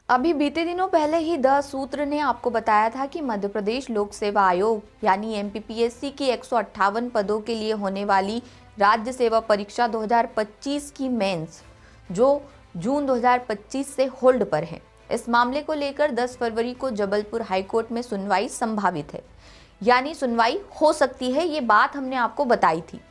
अभी बीते दिनों पहले ही द सूत्र ने आपको बताया था कि मध्य प्रदेश लोक सेवा आयोग यानी एमपीपीएससी की 158 पदों के लिए होने वाली राज्य सेवा परीक्षा 2025 की मेंस जो जून 2025 से होल्ड पर है। इस मामले को लेकर 10 फरवरी को जबलपुर हाईकोर्ट में सुनवाई संभावित है, यानी सुनवाई हो सकती है। ये बात हमने आपको बताई थी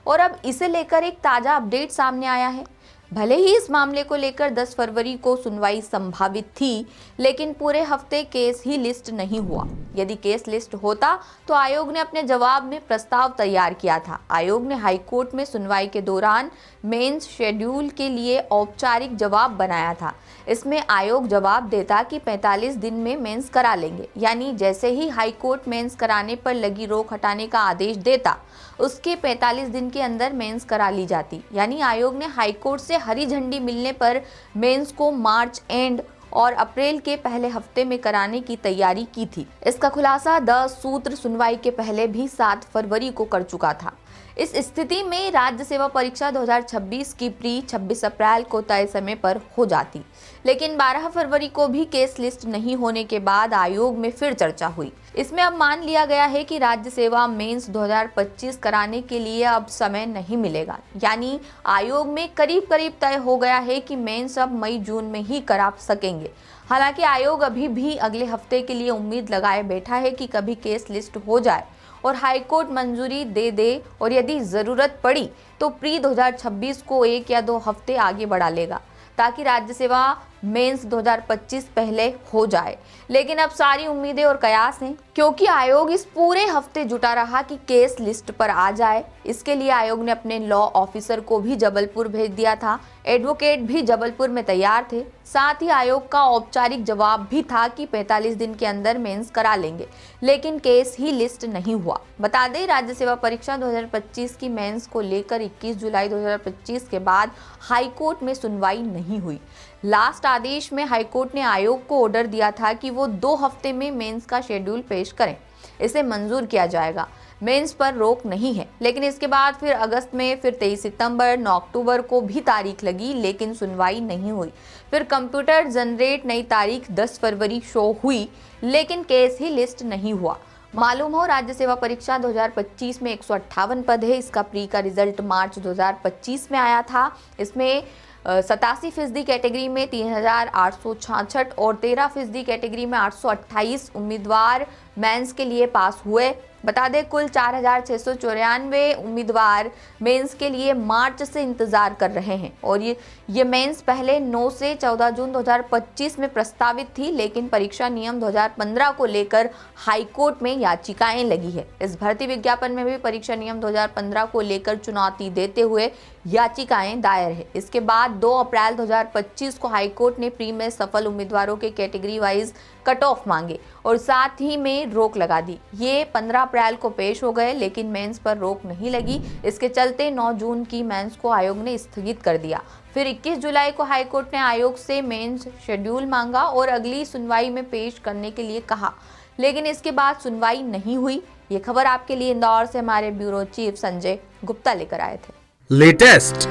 और अब इसे लेकर एक ताजा अपडेट सामने आया है। भले ही इस मामले को लेकर 10 फरवरी को सुनवाई संभावित थी, लेकिन पूरे हफ्ते केस ही लिस्ट नहीं हुआ। यदि केस लिस्ट होता तो आयोग ने अपने जवाब में प्रस्ताव तैयार किया था। आयोग ने हाईकोर्ट में सुनवाई के दौरान मेंस शेड्यूल के लिए औपचारिक जवाब बनाया था। इसमें आयोग जवाब देता कि 45 दिन में मेंस करा लेंगे, यानी जैसे ही हाईकोर्ट मेंस कराने पर लगी रोक हटाने का आदेश देता, उसके 45 दिन के अंदर मेंस करा ली जाती। यानी आयोग ने हाईकोर्ट से हरी झंडी मिलने पर मेंस को मार्च एंड और अप्रैल के पहले हफ्ते में कराने की तैयारी की थी। इसका खुलासा द सूत्र सुनवाई के पहले भी 7 फरवरी को कर चुका था। इस स्थिति में राज्य सेवा परीक्षा 2026 की प्री 26 अप्रैल को तय समय पर हो जाती, लेकिन 12 फरवरी को भी केस लिस्ट नहीं होने के बाद आयोग में फिर चर्चा हुई। इसमें अब मान लिया गया है कि राज्य सेवा मेंस 2025 कराने के लिए अब समय नहीं मिलेगा, यानी आयोग में करीब करीब तय हो गया है कि मेंस अब मई जून में ही करा सकेंगे। हालांकि आयोग अभी भी अगले हफ्ते के लिए उम्मीद लगाए बैठा है कि कभी केस लिस्ट हो जाए और हाईकोर्ट मंजूरी दे दे, और यदि ज़रूरत पड़ी तो प्री 2026 को 1 या 2 हफ्ते आगे बढ़ा लेगा ताकि राज्य सेवा मेंस 2025 पहले हो जाए। लेकिन अब सारी उम्मीदें और कयास हैं, क्योंकि आयोग इस पूरे हफ्ते जुटा रहा कि केस लिस्ट पर आ जाए। इसके लिए आयोग ने अपने लॉ ऑफिसर को भी जबलपुर भेज दिया था। एडवोकेट भी जबलपुर में तैयार थे। साथ ही आयोग का औपचारिक जवाब भी था कि 45 दिन के अंदर मेंस करा लेंगे, लेकिन केस ही लिस्ट नहीं हुआ। बता दें, राज्य सेवा परीक्षा 2025 की मेंस को लेकर 21 जुलाई 2025 के बाद हाईकोर्ट में सुनवाई नहीं हुई। लास्ट आदेश में हाईकोर्ट ने आयोग को ऑर्डर दिया था कि वो 2 हफ्ते में मेंस का शेड्यूल पेश करें। इसे मंजूर किया जाएगा। मेंस पर रोक नहीं है। लेकिन इसके बाद फिर अगस्त में फिर 23 सितंबर 9 अक्टूबर को भी तारीख लगी, लेकिन सुनवाई नहीं हुई। फिर कंप्यूटर जनरेट नई तारीख 10 फरवरी शो हुई, लेकिन केस ही लिस्ट नहीं हुआ। मालूम हो, राज्य सेवा परीक्षा 2025 में 158 पद है। इसका प्री का रिजल्ट मार्च 2025 में आया था। इसमें 87% कैटेगरी में 3866 और 13% कैटेगरी में 828 उम्मीदवार मेंस के लिए पास हुए। बता दें, कुल 4694 उम्मीदवार मेंस के लिए मार्च से इंतजार कर रहे हैं और ये मेंस पहले 9 से 14 जून 2025 में प्रस्तावित थी, लेकिन परीक्षा नियम 2015 को लेकर हाईकोर्ट में याचिकाएं लगी है। इस भर्ती विज्ञापन में भी परीक्षा नियम 2015 को लेकर चुनौती देते हुए याचिकाएं दायर है। इसके बाद 2 अप्रैल 2025 को हाईकोर्ट ने प्री में सफल उम्मीदवारों के कैटेगरी वाइज कट ऑफ मांगे और साथ ही में रोक लगा दी। ये 15 अप्रैल को पेश हो गए, लेकिन मेंस पर रोक नहीं लगी। इसके चलते 9 जून की मेंस को आयोग ने स्थगित कर दिया। फिर 21 जुलाई को हाईकोर्ट ने आयोग से मेंस शेड्यूल मांगा और अगली सुनवाई में पेश करने के लिए कहा, लेकिन इसके बाद सुनवाई नहीं हुई। ये खबर आपके लिए इंदौर से हमारे ब्यूरो चीफ संजय गुप्ता लेकर आए थे। लेटेस्ट,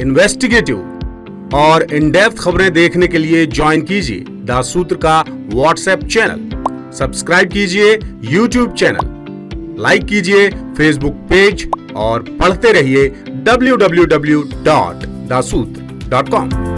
इन्वेस्टिगेटिव और इन डेप्थ खबरें देखने के लिए ज्वाइन कीजिए द सूत्र का व्हाट्सएप चैनल, सब्सक्राइब कीजिए यूट्यूब चैनल, लाइक कीजिए फेसबुक पेज और पढ़ते रहिए www.dasootra.com।